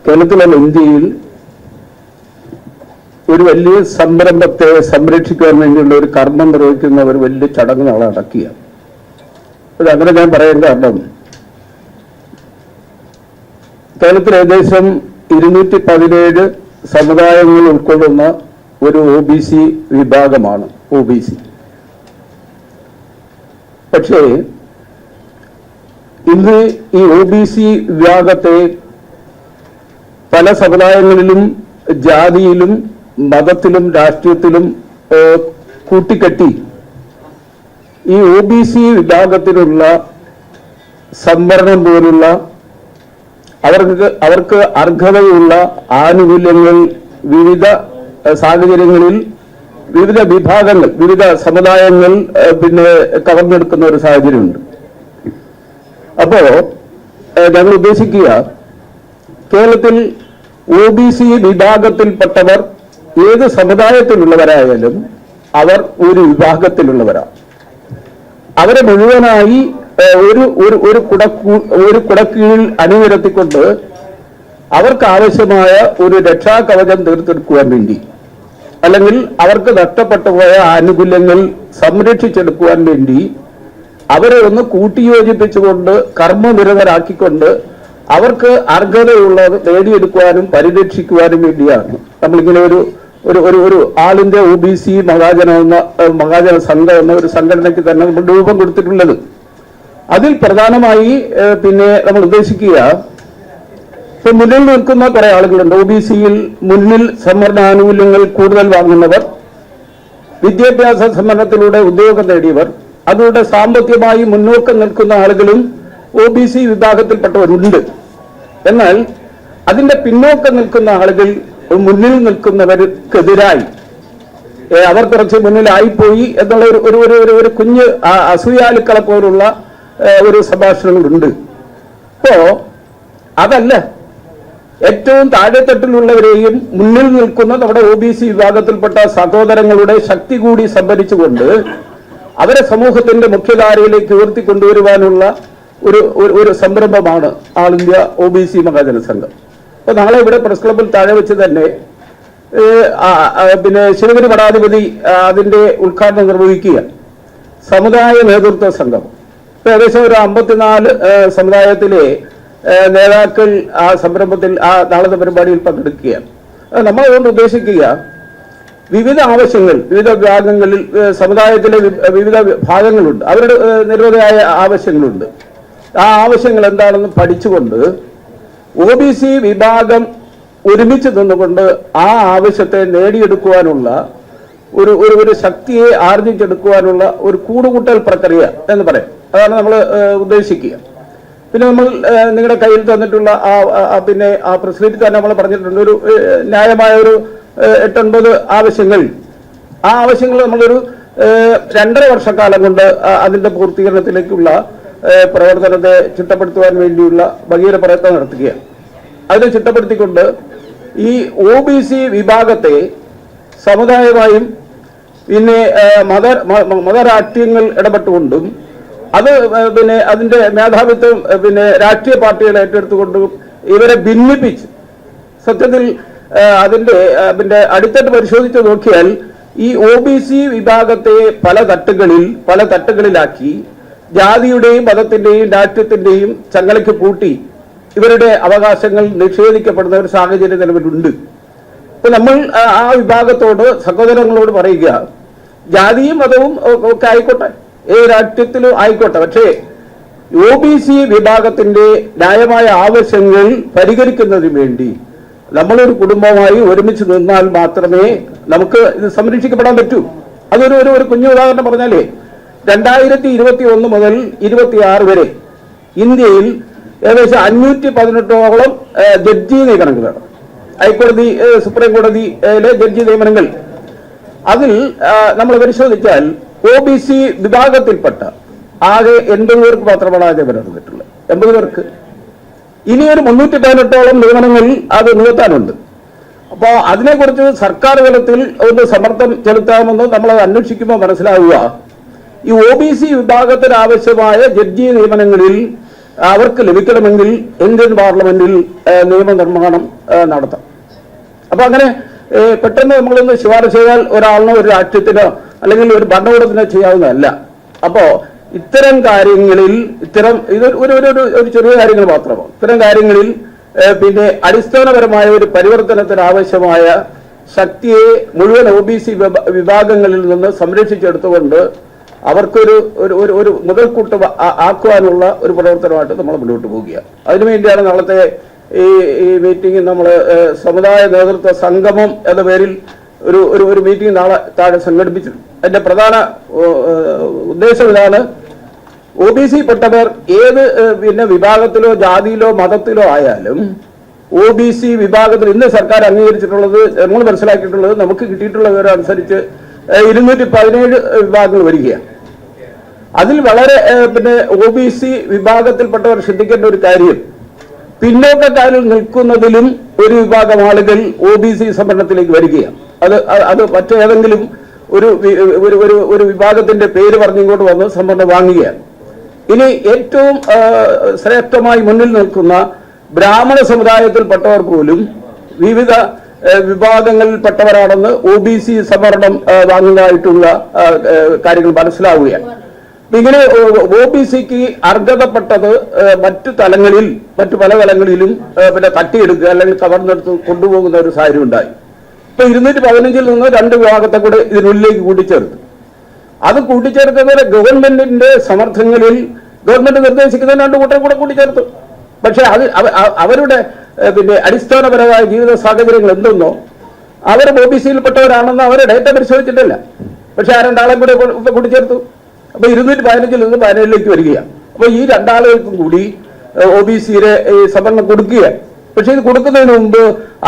കേരളത്തിലല്ല ഇന്ത്യയിൽ ഒരു വലിയ സംരംഭത്തെ സംരക്ഷിക്കാൻ വേണ്ടിയുള്ള ഒരു കർമ്മം നിർവഹിക്കുന്ന ഒരു വലിയ ചടങ്ങ് നാളെ നടക്കുക. അതങ്ങനെ ഞാൻ പറയാൻ കാരണം, കേരളത്തിൽ ഏകദേശം 217 സമുദായങ്ങൾ ഉൾക്കൊള്ളുന്ന ഒരു OBC വിഭാഗമാണ് OBC. പക്ഷേ ഇന്ന് ഈ OBC വിഭാഗത്തെ പല സമുദായങ്ങളിലും ജാതിയിലും മതത്തിലും രാഷ്ട്രീയത്തിലും കൂട്ടിക്കെട്ടി ഈ OBC വിഭാഗത്തിലുള്ള സംവരണം പോലുള്ള അവർക്ക് അർഹതയുള്ള ആനുകൂല്യങ്ങൾ വിവിധ സാഹചര്യങ്ങളിൽ വിവിധ വിഭാഗങ്ങൾ വിവിധ സമുദായങ്ങൾ കവർന്നെടുക്കുന്ന ഒരു സാഹചര്യമുണ്ട്. അപ്പോ ഞങ്ങൾ ഉദ്ദേശിക്കുക, കേരളത്തിൽ OBC വിഭാഗത്തിൽപ്പെട്ടവർ ഏത് സമുദായത്തിലുള്ളവരായാലും അവർ ഒരു വിഭാഗത്തിലുള്ളവരാണ്. അവരെ മുഴുവനായി ഒരു കുടക്കീഴിൽ അണിനിരത്തിക്കൊണ്ട് അവർക്ക് ആവശ്യമായ ഒരു രക്ഷാകവചം തീർത്തെടുക്കുവാൻ വേണ്ടി, അല്ലെങ്കിൽ അവർക്ക് നഷ്ടപ്പെട്ടു പോയ ആനുകൂല്യങ്ങൾ സംരക്ഷിച്ചെടുക്കുവാൻ വേണ്ടി അവരെ ഒന്ന് കൂട്ടിയോജിപ്പിച്ചുകൊണ്ട് കർമ്മനിരതരാക്കിക്കൊണ്ട് അവർക്ക് അർഹതയുള്ളത് നേടിയെടുക്കുവാനും പരിരക്ഷിക്കുവാനും വേണ്ടിയാണ് നമ്മളിങ്ങനെ ഒരു ആൾ ഇന്ത്യ OBC മഹാജന സംഘം എന്ന ഒരു സംഘടനയ്ക്ക് തന്നെ നമ്മൾ രൂപം കൊടുത്തിട്ടുള്ളത്. അതിൽ പ്രധാനമായി നമ്മൾ ഉദ്ദേശിക്കുക, ഇപ്പൊ മുന്നിൽ നിൽക്കുന്ന കുറെ ആളുകളുണ്ട്. OBCയിൽ മുന്നിൽ സംവരണ ആനുകൂല്യങ്ങൾ കൂടുതൽ വാങ്ങുന്നവർ, വിദ്യാഭ്യാസ സംവരണത്തിലൂടെ ഉദ്യോഗം നേടിയവർ, അതിലൂടെ സാമ്പത്തികമായി മുന്നോക്കം നിൽക്കുന്ന ആളുകളും OBC വിഭാഗത്തിൽപ്പെട്ടവരുണ്ട്. എന്നാൽ അതിന്റെ പിന്നോക്കം നിൽക്കുന്ന ആളുകൾ മുന്നിൽ നിൽക്കുന്നവർക്കെതിരായി അവർ കുറച്ച് മുന്നിലായിപ്പോയി എന്നുള്ള ഒരു കുഞ്ഞ് അസൂയാലുക്കളെ പോലുള്ള ഒരു സംഭാഷണങ്ങളുണ്ട്. അപ്പോ അതല്ല, ഏറ്റവും താഴെത്തട്ടിലുള്ളവരെയും മുന്നിൽ നിൽക്കുന്ന നമ്മുടെ OBC വിഭാഗത്തിൽപ്പെട്ട സഹോദരങ്ങളുടെ ശക്തി കൂടി സംഭരിച്ചുകൊണ്ട് അവരെ സമൂഹത്തിന്റെ മുഖ്യധാരയിലേക്ക് ഉയർത്തിക്കൊണ്ടുവരുവാനുള്ള ഒരു സംരംഭമാണ് ആൾ ഇന്ത്യ OBC മഹാജന സംഘം. അപ്പൊ നാളെ ഇവിടെ പ്രസ് ക്ലബിൽ താഴെ വെച്ച് തന്നെ ശിവഗിരി മഠാധിപതി അതിന്റെ ഉദ്ഘാടനം നിർവഹിക്കുക. സമുദായ നേതൃത്വ സംഘം ഇപ്പൊ ഏകദേശം ഒരു 54 സമുദായത്തിലെ നേതാക്കൾ ആ സംരംഭത്തിൽ നാളത്തെ പരിപാടിയിൽ പങ്കെടുക്കുകയാണ്. നമ്മൾ അതുകൊണ്ട് ഉദ്ദേശിക്കുക, വിവിധ ആവശ്യങ്ങൾ വിവിധ വിഭാഗങ്ങളിൽ സമുദായത്തിലെ വിവിധ ഭാഗങ്ങളുണ്ട്, അവരുടെ നിരവധിയായ ആവശ്യങ്ങളുണ്ട്. ആ ആവശ്യങ്ങൾ എന്താണെന്ന് പഠിച്ചുകൊണ്ട് OBC വിഭാഗം ഒരുമിച്ച് നിന്നുകൊണ്ട് ആ ആവശ്യത്തെ നേടിയെടുക്കുവാനുള്ള ഒരു ശക്തിയെ ആർജിച്ചെടുക്കുവാനുള്ള ഒരു കൂടുകൂട്ടൽ പ്രക്രിയ എന്ന് പറയും. അതാണ് നമ്മൾ ഉദ്ദേശിക്കുക. പിന്നെ നമ്മൾ നിങ്ങളുടെ കയ്യിൽ തന്നിട്ടുള്ള ആ പ്രസിദ്ധീകരിൽ തന്നെ നമ്മൾ പറഞ്ഞിട്ടുണ്ട് ഒരു ന്യായമായ ഒരു 8-9 ആവശ്യങ്ങൾ. ആ ആവശ്യങ്ങൾ നമ്മളൊരു 2.5 വർഷക്കാലം കൊണ്ട് അതിന്റെ പൂർത്തീകരണത്തിലേക്കുള്ള പ്രവർത്തനത്തെ ചിട്ടപ്പെടുത്തുവാൻ വേണ്ടിയുള്ള ഭഗീര പ്രയത്നം നടത്തുകയാണ്. അതിനെ ചിട്ടപ്പെടുത്തിക്കൊണ്ട് ഈ OBC വിഭാഗത്തെ സമുദായമായും പിന്നെ മതരാഷ്ട്രീയങ്ങൾ ഇടപെട്ടുകൊണ്ടും അത് അതിന്റെ മേധാവിത്വം രാഷ്ട്രീയ പാർട്ടികൾ ഏറ്റെടുത്തുകൊണ്ടും ഇവരെ ഭിന്നിപ്പിച്ച് സത്യത്തിൽ അതിന്റെ അടിത്തട്ട് പരിശോധിച്ച് നോക്കിയാൽ ഈ OBC വിഭാഗത്തെ പല തട്ടുകളിലാക്കി ജാതിയുടെയും മതത്തിന്റെയും രാഷ്ട്രീയത്തിന്റെയും ചങ്ങലയ്ക്ക് പൂട്ടി ഇവരുടെ അവകാശങ്ങൾ നിഷേധിക്കപ്പെടുന്ന ഒരു സാഹചര്യം നിലവിലുണ്ട്. ഇപ്പൊ നമ്മൾ ആ വിഭാഗത്തോട് സഹോദരങ്ങളോട് പറയുക, ജാതിയും മതവും ഒക്കെ ആയിക്കോട്ടെ, ഏത് രാഷ്ട്രീയത്തിലും ആയിക്കോട്ടെ, പക്ഷേ OBC വിഭാഗത്തിന്റെ ന്യായമായ ആവശ്യങ്ങൾ പരിഹരിക്കുന്നതിന് വേണ്ടി നമ്മളൊരു കുടുംബമായി ഒരുമിച്ച് നിന്നാൽ മാത്രമേ നമുക്ക് ഇത് സംരക്ഷിക്കപ്പെടാൻ പറ്റൂ. അതൊരു കുഞ്ഞു ഉദാഹരണം പറഞ്ഞാലേ, 2021 മുതൽ 26 വരെ ഇന്ത്യയിൽ ഏകദേശം 518ഓളം ജഡ്ജി നിയമനങ്ങളാണ്. ഹൈക്കോടതി, സുപ്രീം കോടതിയിലെ ജഡ്ജി നിയമനങ്ങൾ. അതിൽ നമ്മൾ പരിശോധിച്ചാൽ OBC വിഭാഗത്തിൽപ്പെട്ട ആകെ 80 പേർക്ക് മാത്രമാണ് ആദ്യം വന്നിട്ടുള്ളത്. 80 പേർക്ക്. ഇനിയൊരു 318ഓളം നിയമനങ്ങൾ അത് നികത്താനുണ്ട്. അപ്പോൾ അതിനെക്കുറിച്ച് സർക്കാർ തലത്തിൽ ഒന്ന് സമ്മർദ്ദം ചെലുത്താമെന്ന് നമ്മളത് അന്വേഷിക്കുമ്പോൾ മനസ്സിലാവുക, ഈ OBC വിഭാഗത്തിന് ആവശ്യമായ ജഡ്ജി നിയമനങ്ങളിൽ അവർക്ക് ലഭിക്കണമെങ്കിൽ ഇന്ത്യൻ പാർലമെന്റിൽ നിയമനിർമ്മാണം നടത്താം. അപ്പൊ അങ്ങനെ പെട്ടെന്ന് നമ്മളൊന്ന് ശുപാർശ ചെയ്താൽ ഒരാളിനോ ഒരു രാഷ്ട്രീയത്തിനോ അല്ലെങ്കിൽ ഒരു ഭരണകൂടത്തിനോ ചെയ്യാവുന്നതല്ല. അപ്പോ ഇത്തരം കാര്യങ്ങളിൽ ഇത് ഒരു ചെറിയ കാര്യങ്ങൾ മാത്രമാണ്. ഇത്തരം കാര്യങ്ങളിൽ പിന്നെ അടിസ്ഥാനപരമായ ഒരു പരിവർത്തനത്തിന് ആവശ്യമായ ശക്തിയെ മുഴുവൻ OBC വിഭാഗങ്ങളിൽ നിന്ന് സംരക്ഷിച്ചെടുത്തുകൊണ്ട് അവർക്കൊരു ഒരു മുതൽക്കൂട്ട് ആക്കുവാനുള്ള ഒരു പ്രവർത്തനമായിട്ട് നമ്മൾ മുന്നോട്ട് പോവുകയാണ്. അതിനുവേണ്ടിയാണ് നാളത്തെ ഈ മീറ്റിംഗ് നമ്മൾ സമുദായ നേതൃത്വ സംഗമം എന്ന പേരിൽ ഒരു മീറ്റിംഗ് നാളെ താഴെ സംഘടിപ്പിച്ചു. അതിന്റെ പ്രധാന ഉദ്ദേശം ഇതാണ്: OBC പെട്ടവർ ഏത് പിന്നെ വിഭാഗത്തിലോ ജാതിയിലോ മതത്തിലോ ആയാലും OBC വിഭാഗത്തിൽ ഇന്ന് സർക്കാർ അംഗീകരിച്ചിട്ടുള്ളത്, നമ്മൾ മനസ്സിലാക്കിയിട്ടുള്ളത്, നമുക്ക് കിട്ടിയിട്ടുള്ള വിവരം അനുസരിച്ച് 217 വിഭാഗങ്ങൾ വരികയാണ്. അതിൽ വളരെ പിന്നെ OBC വിഭാഗത്തിൽപ്പെട്ടവർ ശ്രദ്ധിക്കേണ്ട ഒരു കാര്യം, പിന്നോക്കക്കാരിൽ നിൽക്കുന്നതിലും ഒരു വിഭാഗം ആളുകൾ OBC സംവരണത്തിലേക്ക് വരികയാണ്. അത് മറ്റേതെങ്കിലും ഒരു വിഭാഗത്തിന്റെ പേര് പറഞ്ഞിങ്ങോട്ട് വന്ന് സംവരണം വാങ്ങുകയാണ്. ഇനി ഏറ്റവും ശ്രേഷ്ഠമായി മുന്നിൽ നിൽക്കുന്ന ബ്രാഹ്മണ സമുദായത്തിൽപ്പെട്ടവർ പോലും വിവിധ വിഭാഗങ്ങളിൽപ്പെട്ടവരാണെന്ന് OBC സംവരണം വാങ്ങുന്നതായിട്ടുള്ള കാര്യങ്ങൾ മനസ്സിലാവുകയാണ്. ഇങ്ങനെ OBCക്ക് അർഹതപ്പെട്ടത് മറ്റു പല തലങ്ങളിലും പിന്നെ തട്ടിയെടുക്കുക അല്ലെങ്കിൽ കവർന്നെടുത്ത് കൊണ്ടുപോകുന്ന ഒരു സാഹചര്യം ഉണ്ടായി. ഇപ്പൊ 215 നിന്ന് 2 വിഭാഗത്തെ കൂടെ ഇതിനുള്ളിലേക്ക് കൂട്ടിച്ചേർത്തു. അത് കൂട്ടിച്ചേർക്കുന്നതിന് ഗവൺമെന്റിന്റെ സമർത്ഥങ്ങളിൽ ഗവൺമെന്റ് നിർദ്ദേശിക്കുന്ന 2 കൂട്ടം കൂടെ കൂട്ടിച്ചേർത്തു. പക്ഷെ അവരുടെ പിന്നെ അടിസ്ഥാനപരമായ ജീവിത സാഹചര്യങ്ങൾ എന്തെന്നോ അവർ OBCയിൽപ്പെട്ടവരാണെന്ന് അവരെ ഡേറ്റ പരിശോധിച്ചിട്ടില്ല. പക്ഷെ ആ 2 ആളെ കൂടെ കൂട്ടിച്ചേർത്തു. അപ്പൊ 215 നിന്ന് 17ലേക്ക് വരികയാണ്. അപ്പൊ ഈ 2 ആളുകൾക്കും കൂടി OBCയുടെ ഈ സംവരണം കൊടുക്കുകയാണ്. പക്ഷെ ഇത് കൊടുക്കുന്നതിന് മുമ്പ്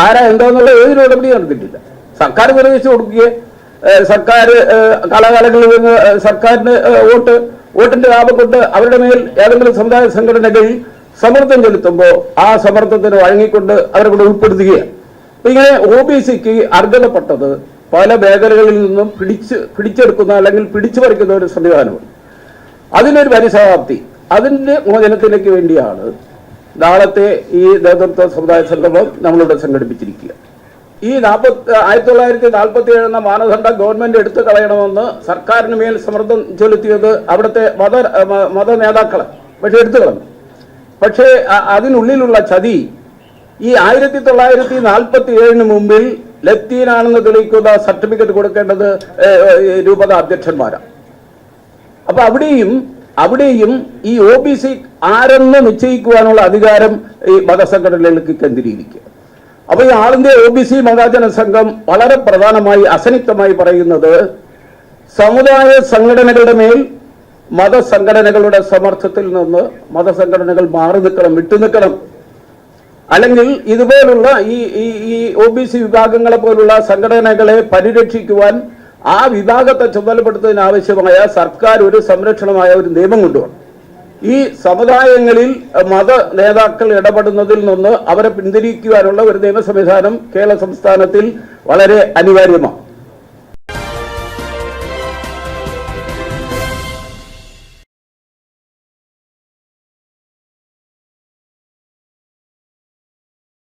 ആരാ എന്താന്നുള്ള ഏതൊരു നടപടി നടത്തിയിട്ടില്ല. സർക്കാർ നിർദ്ദേശിച്ച് കൊടുക്കുകയെ സർക്കാർ കാലാകാലങ്ങളിൽ നിന്ന് സർക്കാരിന് വോട്ടിന്റെ ലാഭം കൊണ്ട് അവരുടെ മേൽ ഏതെങ്കിലും സമുദായ സംഘടനകൾ സമ്മർദ്ദം ചെലുത്തുമ്പോൾ ആ സമ്മർദ്ദത്തിന് വഴങ്ങിക്കൊണ്ട് അവരെ കൂടെ ഉൾപ്പെടുത്തുകയാണ്. അപ്പൊ ഇങ്ങനെ OBCക്ക് അർഹതപ്പെട്ടത് പല മേഖലകളിൽ നിന്നും പിടിച്ചെടുക്കുന്ന അല്ലെങ്കിൽ പിടിച്ചു പറിക്കുന്ന ഒരു സംവിധാനമുണ്ട്. അതിനൊരു പരിസമാപ്തി, അതിന്റെ മോചനത്തിലേക്ക് വേണ്ടിയാണ് നാളത്തെ ഈ നേതൃത്വ സമുദായ സംഗമം നമ്മളിവിടെ സംഘടിപ്പിച്ചിരിക്കുക. ഈ 1947 എന്ന മാനദണ്ഡം ഗവൺമെന്റ് എടുത്തു കളയണമെന്ന് സർക്കാരിന് മേൽ സമ്മർദ്ദം ചെലുത്തിയത് അവിടുത്തെ മത നേതാക്കളെ പക്ഷെ എടുത്തു കളഞ്ഞു. പക്ഷേ അതിനുള്ളിലുള്ള ചതി ഈ 1947 മുമ്പിൽ ലത്തീനാണെന്ന് തെളിയിക്കുന്ന സർട്ടിഫിക്കറ്റ് കൊടുക്കേണ്ടത് രൂപത അധ്യക്ഷന്മാരാണ്. അപ്പൊ അവിടെയും ഈ OBC ആരെന്ന് നിശ്ചയിക്കുവാനുള്ള അധികാരം ഈ മതസംഘടനകൾക്ക് കേന്ദ്രീകരിക്കുക. അപ്പൊ ഈ ആൾ ഇന്ത്യ OBC മഹാജന സംഘം വളരെ പ്രധാനമായി അസന്നിഗ്ധമായി പറയുന്നത് സമുദായ സംഘടനകളുടെ മേൽ മതസംഘടനകളുടെ സമർത്ഥത്തിൽ നിന്ന് മതസംഘടനകൾ മാറി നിൽക്കണം, വിട്ടുനിൽക്കണം. അല്ലെങ്കിൽ ഇതുപോലുള്ള ഈ OBC വിഭാഗങ്ങളെ പോലുള്ള സംഘടനകളെ പരിരക്ഷിക്കുവാൻ ആ വിഭാഗത്തെ ചുമതലപ്പെടുത്തുന്നതിന് ആവശ്യമായ സർക്കാർ ഒരു സംരക്ഷണമായ ഒരു നിയമം കൊണ്ടുവരണം. ഈ സമുദായങ്ങളിൽ മത നേതാക്കൾ ഇടപെടുന്നതിൽ നിന്ന് അവരെ പിന്തിരിക്കുവാനുള്ള ഒരു നിയമ സംവിധാനം കേരള സംസ്ഥാനത്തിൽ വളരെ അനിവാര്യമാണ്.